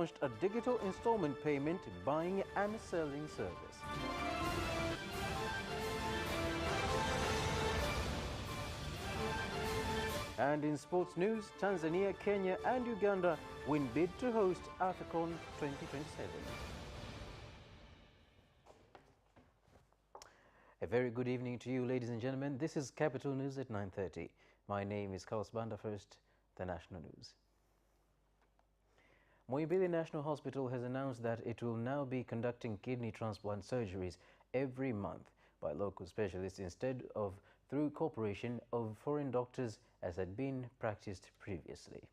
launched a digital installment payment buying and selling service. And in sports news, Tanzania, Kenya and Uganda win bid to host AFCON 2027. A very good evening to you, ladies and gentlemen. This is Capital News at 9:30. My name is Carlos Banda. First, the national news. Muhimbili National Hospital has announced that it will now be conducting kidney transplant surgeries every month by local specialists instead of through cooperation of foreign doctors as had been practiced previously.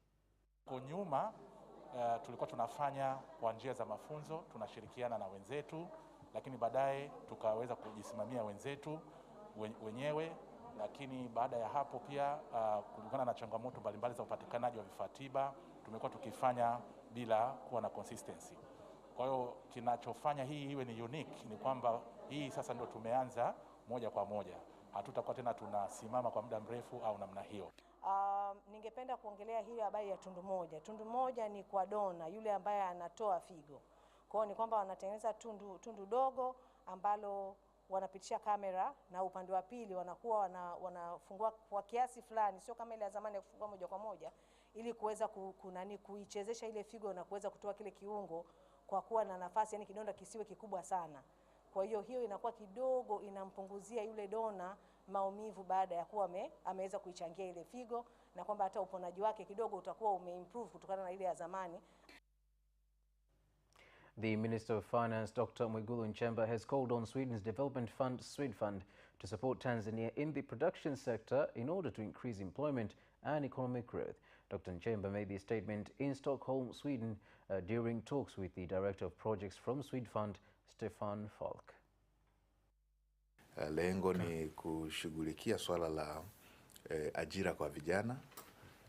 Kwa nyuma tulikuwa tunafanya kwa njia za mafunzo, tunashirikiana na wenzetu, lakini baadaye tukaweza kujisimamia wenzetu wenyewe, lakini baada ya hapo pia kulingana na changamoto mbalimbali za upatikanaji wa vifaa tiba, tumekuwa tukifanya bila kuwa na consistency. Kwa hiyo kinachofanya hii iwe ni unique ni kwamba hii sasa ndio tumeanza moja kwa moja. Hatutakuwa tena tunasimama kwa muda mrefu au namna hiyo. Ningependa kuongelea hili habari ya tundu moja. Tundu moja ni kwa dona, yule ambaye anatoa figo. Kwa hiyo ni kwamba wanatengeneza tundu dogo ambalo wanapitisha kamera na upande wa pili wanakuwa wanafungua kwa kiasi fulani, sio kama ile ya zamani ya kufungua moja kwa moja, ili kuweza kuichezesha ile figo na kuweza kutoa kile kiungo kwa kuwa na nafasi, yani kidonda kisiwe kikubwa sana. Kwa hiyo inakuwa kidogo inampunguzia yule dona maumivu baada ya kuwa ameweza kuichangia ile figo, na kwamba hata uponaji wake kidogo utakuwa umeimprove kutokana na ile ya zamani. The Minister of Finance, Dr. Mwigulu Nchemba, has called on Sweden's development fund, Swedfund, to support Tanzania in the production sector in order to increase employment and economic growth. Dr. Nchemba made the statement in Stockholm, Sweden, during talks with the Director of Projects from Swedfund, Stefan Falk. Lengo ni kushughulikia swala la ajira kwa vijana,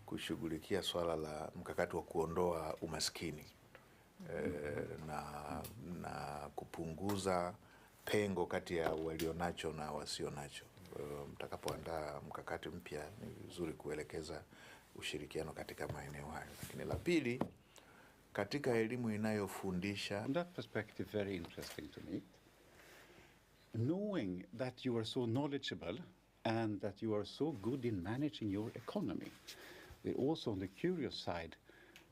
kushughulikia swala la mkakati wa kuondoa umaskini na kupunguza pengo kati ya walionacho na wasionacho. Mtakapoandaa mkakati mpya ni vizuri kuelekeza ushirikiano katika maeneo hayo. Lakini la pili, katika elimu inayofundisha. From that perspective, very interesting to me. Knowing that you are so knowledgeable and that you are so good in managing your economy, we're also on the curious side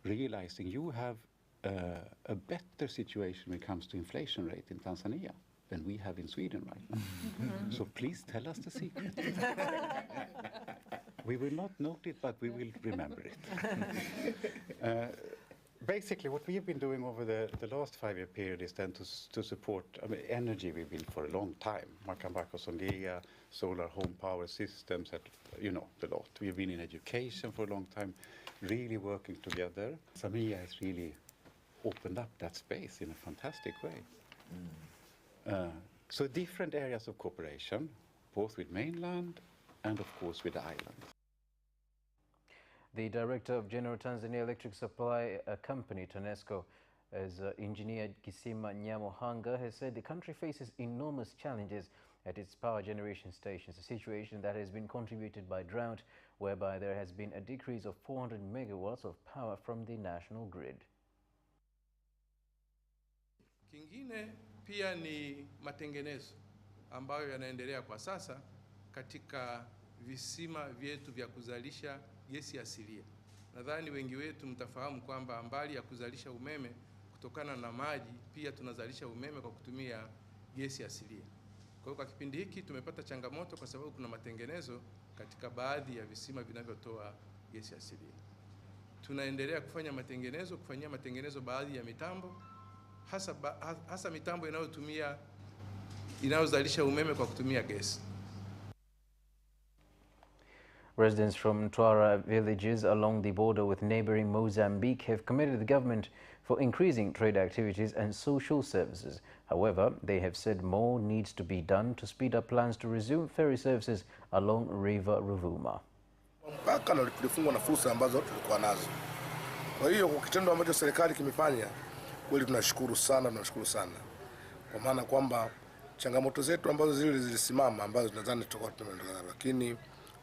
realizing you have a better situation when it comes to inflation rate in Tanzania than we have in Sweden right now. So please tell us the secret. We will not note it, but we will remember it. Basically, what we've been doing over the last 5-year period is then to support, energy we've been for a long time. Makambako Sondea, solar home power systems, the lot. We've been in education for a long time, really working together. Samia has really opened up that space in a fantastic way. So different areas of cooperation, both with mainland and of course with the island. The Director of General Tanzania Electric Supply Company, TANESCO, as Engineer Kisima Nyamohanga, has said the country faces enormous challenges at its power generation stations, a situation that has been contributed by drought, whereby there has been a decrease of 400 megawatts of power from the national grid. Kingine pia ni matengenezo ambayo yanaendelea kwa sasa katika visima vyetu vya kuzalisha gesi asilia. Nadhani wengi wetu mtafahamu kwamba mbali ya kuzalisha umeme kutokana na maji, pia tunazalisha umeme kwa kutumia gesi asilia. Kwa hiyo kwa kipindi hiki tumepata changamoto kwa sababu kuna matengenezo katika baadhi ya visima vinavyotoa gesi asilia. Tunaendelea kufanyia matengenezo baadhi ya mitambo, hasa mitambo inayozalisha umeme kwa kutumia gesi. Residents from Twara villages along the border with neighboring Mozambique have commended the government for increasing trade activities and social services. However, they have said more needs to be done to speed up plans to resume ferry services along River Ruvuma. Mpaka na tulifungwa na fursa ambazo tulikuwa nazo. Kwa hiyo kwa kitendo ambacho serikali kimefanya, kweli tunashukuru sana, Kwa maana kwamba changamoto zetu ambazo zilisimama ambazo tunadhani tutakuwa tumeondoka, lakini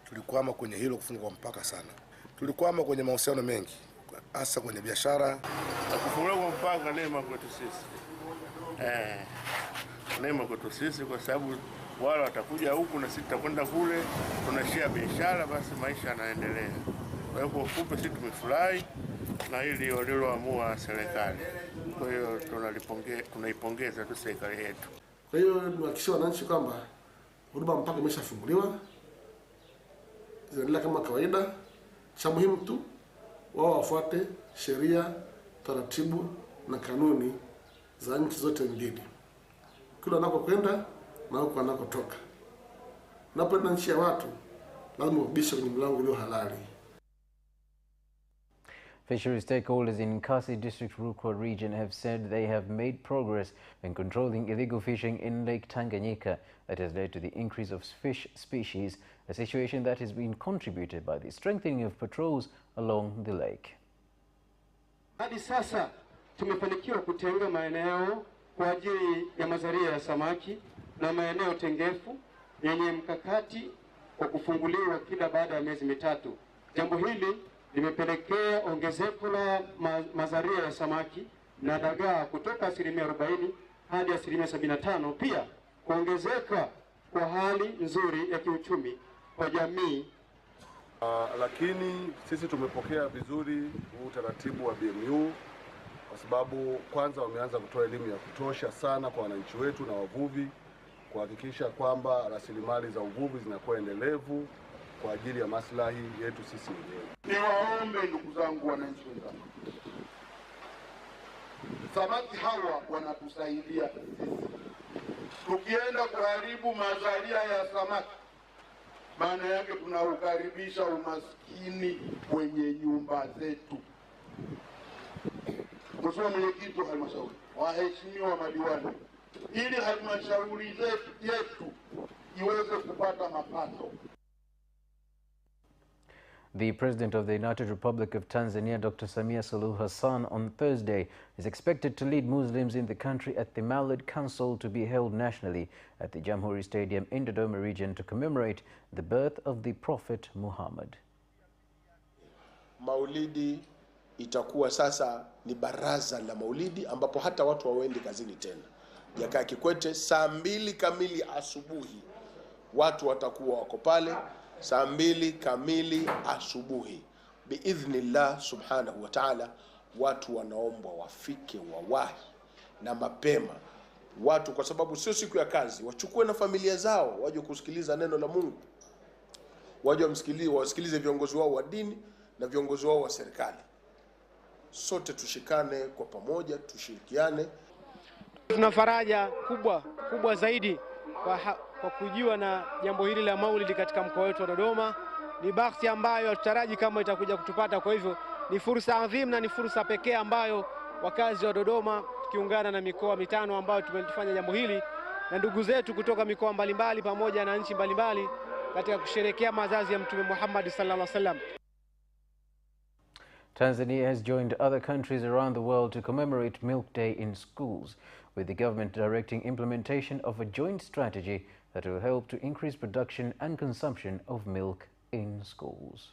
tulikwama kwenye hilo kufungwa mpaka sana. Tulikwama kwenye mahusiano mengi hasa kwenye biashara. Kufunguliwa kwa mpaka neema kwetu sisi. Neema kwetu sisi kwa sababu wale watakuja huku na sisi tutakwenda kule, tunashia biashara, basi maisha yanaendelea. Kwa hiyo kwa ufupi sisi tumefurahi na hili waliloamua serikali. Kwa hiyo tunaipongeza tu serikali yetu. Kwa hiyo niwahakikishie wananchi kwamba huduma mpaka imeshafunguliwa, zinaendelea kama kawaida. Cha muhimu tu wao wafuate sheria, taratibu na kanuni za nchi zote mbili, kila wanakokwenda na huko wanakotoka. Unapoenda nchi ya watu lazima ubishe kwenye mlango ulio halali. Fisheries stakeholders in Nkasi District Rukwa region have said they have made progress in controlling illegal fishing in Lake Tanganyika that has led to the increase of fish species, a situation that has been contributed by the strengthening of patrols along the lake. Hadi sasa tumefanikiwa kutenga maeneo kwa ajili ya mazalia ya samaki na maeneo tengefu yenye mkakati kwa kufunguliwa kila baada ya miezi mitatu. Jambo hili limepelekea ongezeko la mazalia ya samaki na dagaa kutoka 40% hadi 75%, pia kuongezeka kwa hali nzuri ya kiuchumi kwa jamii. Lakini sisi tumepokea vizuri utaratibu wa BMU kwa sababu kwanza wameanza kutoa elimu ya kutosha sana kwa wananchi wetu na wavuvi kuhakikisha kwamba rasilimali za uvuvi zinakuwa endelevu kwa ajili ya maslahi yetu sisi wenyewe. Niwaombe ndugu zangu wananchi wenzangu, samaki hawa wanatusaidia sisi. Tukienda kuharibu mazalia ya samaki, maana yake tunaukaribisha umaskini kwenye nyumba zetu. Mheshimiwa Mwenyekiti wa halmashauri, waheshimiwa madiwani, ili halmashauri yetu iweze kupata mapato. The President of the United Republic of Tanzania, Dr. Samia Suluhu Hassan, on Thursday is expected to lead Muslims in the country at the Maulid Council to be held nationally at the Jamhuri Stadium in Dodoma region to commemorate the birth of the Prophet Muhammad. Maulidi itakuwa sasa ni baraza la maulidi ambapo hata watu hawaendi kazini tena. Jakaya Kikwete saa 2 kamili asubuhi watu watakuwa wako pale. Saa 2 kamili asubuhi biidhnillah subhanahu wa ta'ala, watu wanaombwa wafike wawahi na mapema. Watu kwa sababu sio siku ya kazi, wachukue na familia zao waje kusikiliza neno la Mungu, waje wasikilize viongozi wao wa dini na viongozi wao wa serikali. Sote tushikane kwa pamoja, tushirikiane. Tuna faraja kubwa zaidi kwa kujua na jambo hili la Maulidi katika mkoa wetu wa Dodoma. Ni bahati ambayo hatutaraji kama itakuja kutupata, kwa hivyo ni fursa adhimu na ni fursa pekee ambayo wakazi wa Dodoma kiungana na mikoa mitano ambayo tumefanya jambo hili na ndugu zetu kutoka mikoa mbalimbali pamoja na nchi mbalimbali katika kusherehekea mazazi ya Mtume Muhammad sallallahu alaihi wasallam. Tanzania has joined other countries around the world to commemorate Milk Day in schools, with the government directing implementation of a joint strategy that will help to increase production and consumption of milk in schools.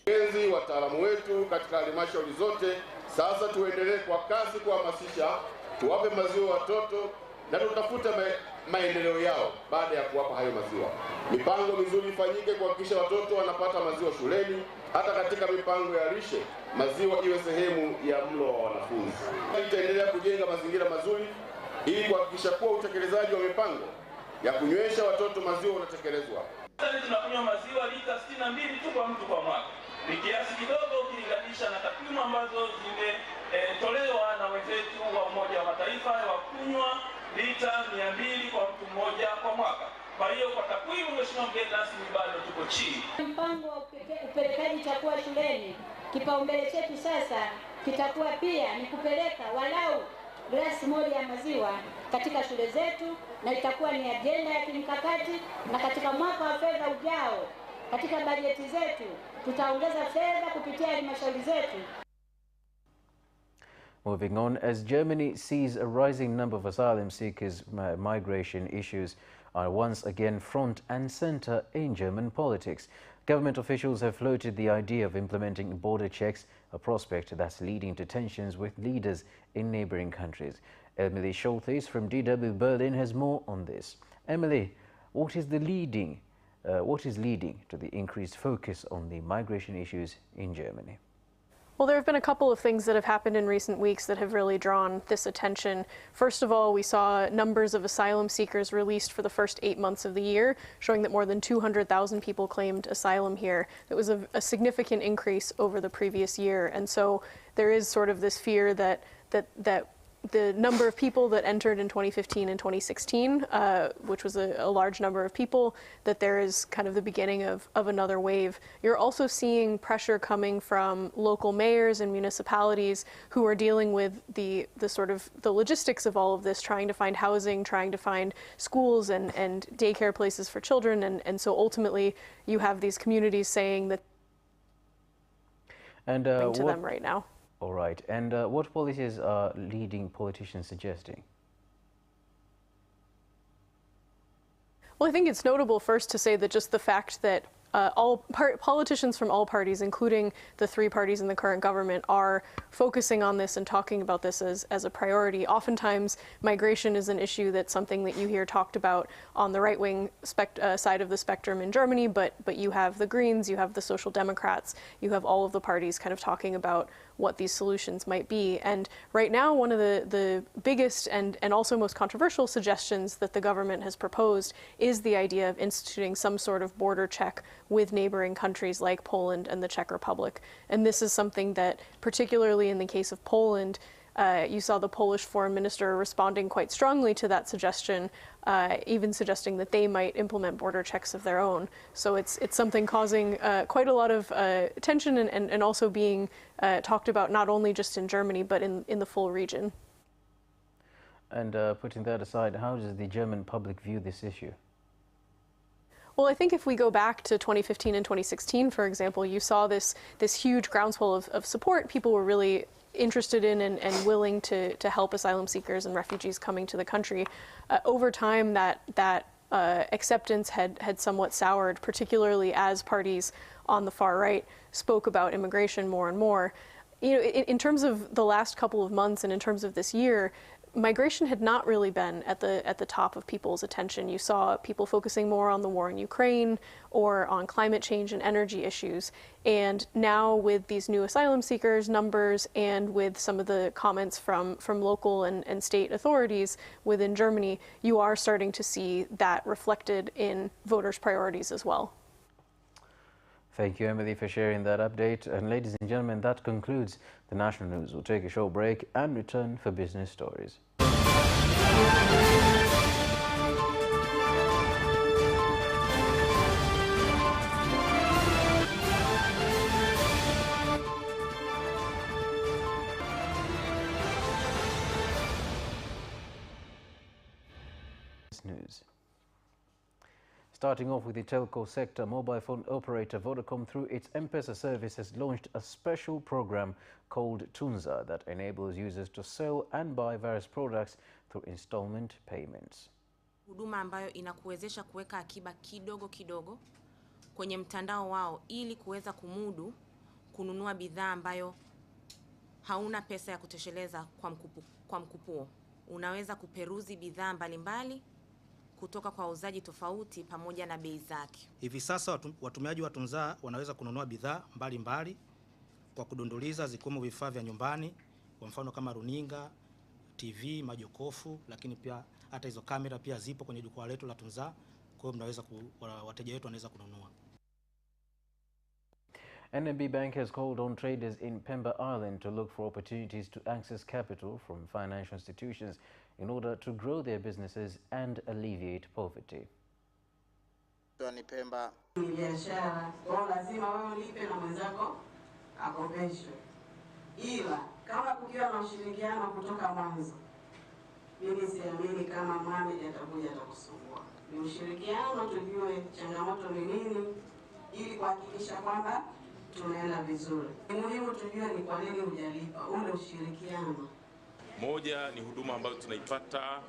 Enzi wataalamu wetu katika halmashauri zote, sasa tuendelee kwa kasi kuhamasisha, tuwape maziwa watoto na tutafute maendeleo yao baada ya kuwapa hayo maziwa. Mipango mizuri ifanyike kuhakikisha watoto wanapata maziwa shuleni. Hata katika mipango ya lishe, maziwa iwe sehemu ya mlo wa wanafunzi. Itaendelea kujenga mazingira mazuri ili kuhakikisha kuwa utekelezaji wa mipango ya kunywesha watoto maziwa unatekelezwa. Sasa tunakunywa maziwa lita 62 tu kwa mtu kwa mwaka. Ni kiasi kidogo ukilinganisha na takwimu ambazo zimetolewa na wenzetu wa Umoja wa Mataifa wa kunywa lita 200 kwa mtu mmoja kwa mwaka. Kwa hiyo kwa takwimu, Mheshimiwa mgeni rasmi, bado tuko chini. Mpango wa upelekaji chakula shuleni, kipaumbele chetu sasa kitakuwa pia ni kupeleka walau glasi moja ya maziwa katika shule zetu, na itakuwa ni ajenda ya kimkakati, na katika mwaka wa fedha ujao katika bajeti zetu tutaongeza fedha kupitia halmashauri zetu. Moving on, as Germany sees a rising number of asylum seekers, migration issues are once again front and center in German politics. Government officials have floated the idea of implementing border checks, a prospect that's leading to tensions with leaders in neighboring countries. Emily Scholtes from DW Berlin has more on this. Emily, what is leading to the increased focus on the migration issues in Germany? Well, there have been a couple of things that have happened in recent weeks that have really drawn this attention. First of all, we saw numbers of asylum seekers released for the first 8 months of the year, showing that more than 200,000 people claimed asylum here. It was a significant increase over the previous year. And so there is sort of this fear that the number of people that entered in 2015 and 2016, which was a large number of people, that there is kind of the beginning of another wave. You're also seeing pressure coming from local mayors and municipalities who are dealing with the logistics of all of this, trying to find housing, trying to find schools and daycare places for children. And so ultimately you have these communities saying that to them right now. All right. And what policies are leading politicians suggesting? Well, I think it's notable first to say that just the fact that politicians from all parties, including the 3 parties in the current government, are focusing on this and talking about this as a priority. Oftentimes, migration is an issue that's something that you hear talked about on the right-wing side of the spectrum in Germany, but you have the Greens, you have the Social Democrats, you have all of the parties kind of talking about what these solutions might be. And right now, one of the biggest and also most controversial suggestions that the government has proposed is the idea of instituting some sort of border check with neighboring countries like Poland and the Czech Republic. And this is something that, particularly in the case of Poland, you saw the Polish foreign minister responding quite strongly to that suggestion, even suggesting that they might implement border checks of their own. So it's something causing quite a lot of tension and also being talked about not only just in Germany, but in the full region. And putting that aside, how does the German public view this issue? Well, I think if we go back to 2015 and 2016, for example, you saw this huge groundswell of support. People were really interested in and willing to help asylum seekers and refugees coming to the country. Over time, that acceptance had somewhat soured, particularly as parties on the far right spoke about immigration more and more. You know, in terms of the last couple of months and in terms of this year, migration had not really been at the top of people's attention. You saw people focusing more on the war in Ukraine or on climate change and energy issues. And now with these new asylum seekers numbers and with some of the comments from local and state authorities within Germany, you are starting to see that reflected in voters' priorities as well. Thank you, Emily, for sharing that update. And ladies and gentlemen, that concludes the national news. We'll take a short break and return for business stories. News. Starting off with the telco sector, mobile phone operator Vodacom, through its M-Pesa service, has launched a special program called Tunza that enables users to sell and buy various products through installment payments. Huduma ambayo inakuwezesha kuweka akiba kidogo kidogo kwenye mtandao wao ili kuweza kumudu kununua bidhaa ambayo hauna pesa ya kutosheleza kwa mkupuo. Unaweza kuperuzi bidhaa mbalimbali kutoka kwa wauzaji tofauti pamoja na bei zake. Hivi sasa watumiaji wa Tunza wanaweza kununua bidhaa mbalimbali kwa kudunduliza, zikiwemo vifaa vya nyumbani, kwa mfano kama runinga, TV, majokofu, lakini pia hata hizo kamera pia zipo kwenye jukwaa letu la Tunza. Kwa hiyo mnaweza wateja wetu wanaweza kununua. NMB Bank has called on traders in Pemba Island to look for opportunities to access capital from financial institutions in order to grow their businesses and alleviate poverty. Ni Pemba biashara, kwa lazima wewe ulipe na mwenzako akopeshwe. Ila kama kukiwa na ushirikiano kutoka mwanzo, mimi siamini kama mami atakuja atakusumbua. Ni ushirikiano, tujue changamoto ni nini ili kuhakikisha kwamba tunaenda vizuri. Ni muhimu tujue ni kwa nini hujalipa, ule ushirikiano. Moja ni huduma ambayo tunaipata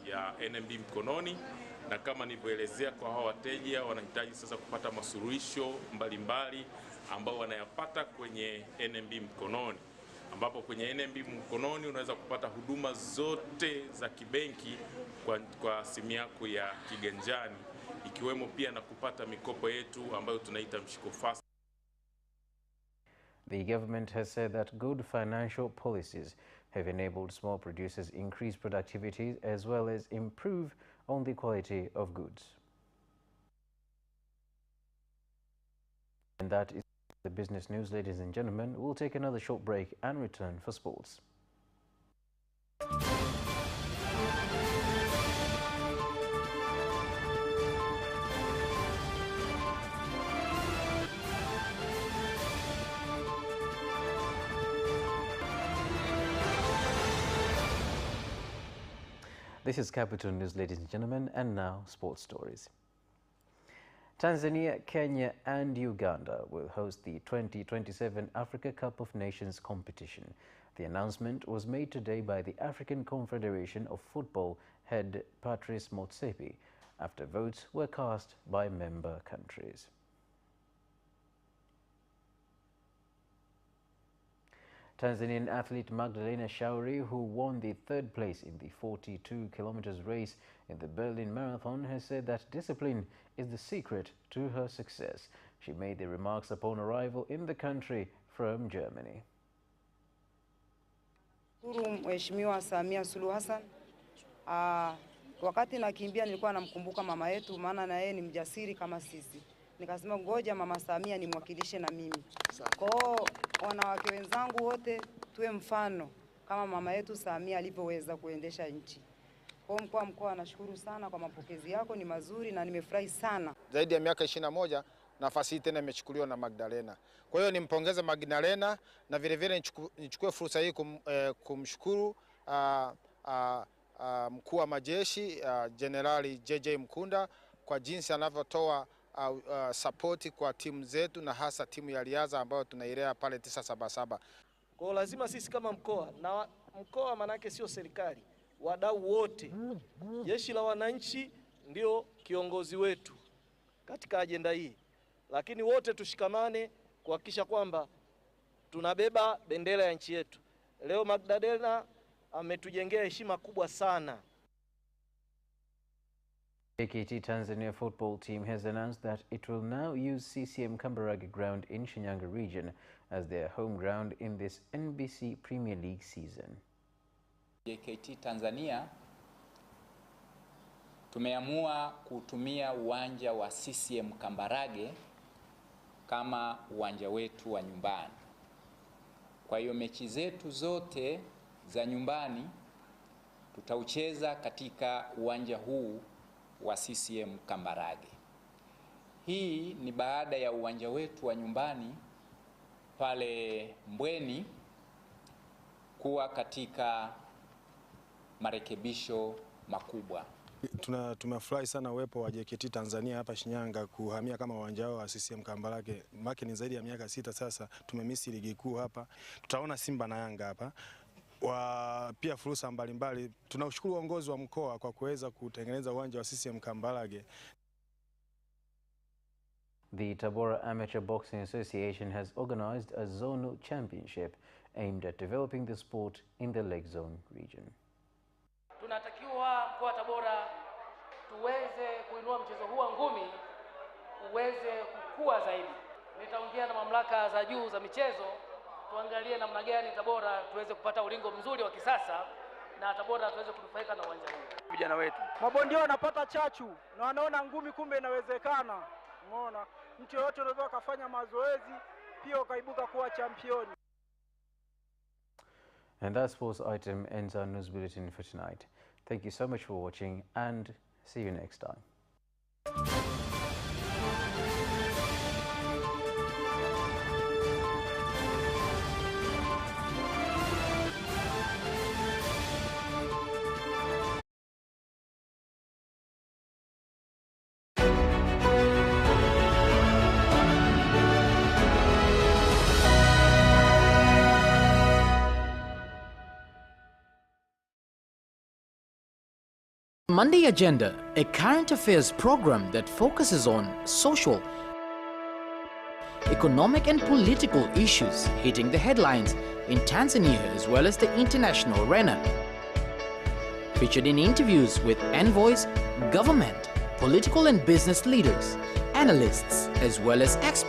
ya NMB mkononi, na kama nilivyoelezea kwa hao wateja wanahitaji sasa kupata masuluhisho mbalimbali ambao wanayapata kwenye NMB mkononi, ambapo kwenye NMB mkononi unaweza kupata huduma zote za kibenki kwa simu yako ya kiganjani, ikiwemo pia na kupata mikopo yetu ambayo tunaita mshiko fast. The government has said that good financial policies have enabled small producers increase productivity as well as improve on the quality of goods. And that is the business news, ladies and gentlemen. We'll take another short break and return for sports. This is Capital News, ladies and gentlemen, and now sports stories. Tanzania, Kenya and Uganda will host the 2027 Africa Cup of Nations competition. The announcement was made today by the African Confederation of Football head Patrice Motsepe after votes were cast by member countries. Tanzanian athlete Magdalena Shauri, who won the third place in the 42 kilometers race in the Berlin Marathon, has said that discipline is the secret to her success. She made the remarks upon arrival in the country from Germany. Mheshimiwa Samia Suluhu Hassan, wakati nakimbia nilikuwa namkumbuka mama yetu, maana na yeye ni mjasiri kama sisi. Nikasema ngoja mama Samia nimwakilishe na mimi. Kwa wanawake wenzangu wote tuwe mfano kama mama yetu Samia alivyoweza kuendesha nchi. Kwa mkuu wa mkoa nashukuru sana kwa mapokezi yako, ni mazuri na nimefurahi sana. Zaidi ya miaka 21 nafasi hii tena imechukuliwa na Magdalena. Kwa hiyo nimpongeze Magdalena na vile vile nichukue fursa hii kumshukuru mkuu wa majeshi Generali JJ Mkunda kwa jinsi anavyotoa support kwa timu zetu na hasa timu ya riadha ambayo tunailea pale 977. Kwa lazima sisi kama mkoa, na mkoa manake sio serikali, wadau wote, jeshi la wananchi ndio kiongozi wetu katika ajenda hii, lakini wote tushikamane kuhakikisha kwamba tunabeba bendera ya nchi yetu. Leo Magdalena ametujengea heshima kubwa sana. JKT Tanzania football team has announced that it will now use CCM Kambarage ground in Shinyanga region as their home ground in this NBC Premier League season. JKT Tanzania tumeamua kutumia uwanja wa CCM Kambarage kama uwanja wetu wa nyumbani. Kwa hiyo mechi zetu zote za nyumbani tutaucheza katika uwanja huu wa CCM Kambarage. Hii ni baada ya uwanja wetu wa nyumbani pale Mbweni kuwa katika marekebisho makubwa. Tumefurahi sana uwepo wa JKT Tanzania hapa Shinyanga kuhamia kama uwanja wa CCM Kambarage. Maki ni zaidi ya miaka 6 sasa, tumemisi ligi kuu hapa. Tutaona Simba na Yanga hapa. Pia fursa mbalimbali. Tunaushukuru uongozi wa mkoa kwa kuweza kutengeneza uwanja wa CCM Kambarage. The Tabora Amateur Boxing Association has organized a zonal championship aimed at developing the sport in the Lake Zone region. Tunatakiwa mkoa wa Tabora tuweze kuinua mchezo huu wa ngumi uweze kukua zaidi. Nitaongea na mamlaka za juu za michezo tuangalie namna gani Tabora tuweze kupata ulingo mzuri wa kisasa na Tabora tuweze kunufaika na uwanja huu. Vijana wetu mabondia wanapata chachu na wanaona ngumi kumbe inawezekana. Umeona, mtu yote anaweza kufanya mazoezi pia ukaibuka kuwa championi. And that sports item ends our news bulletin for tonight. Thank you so much for watching and see you next time. Monday Agenda, a current affairs program that focuses on social, economic and political issues hitting the headlines in Tanzania as well as the international arena. Featured in interviews with envoys, government, political and business leaders, analysts as well as experts.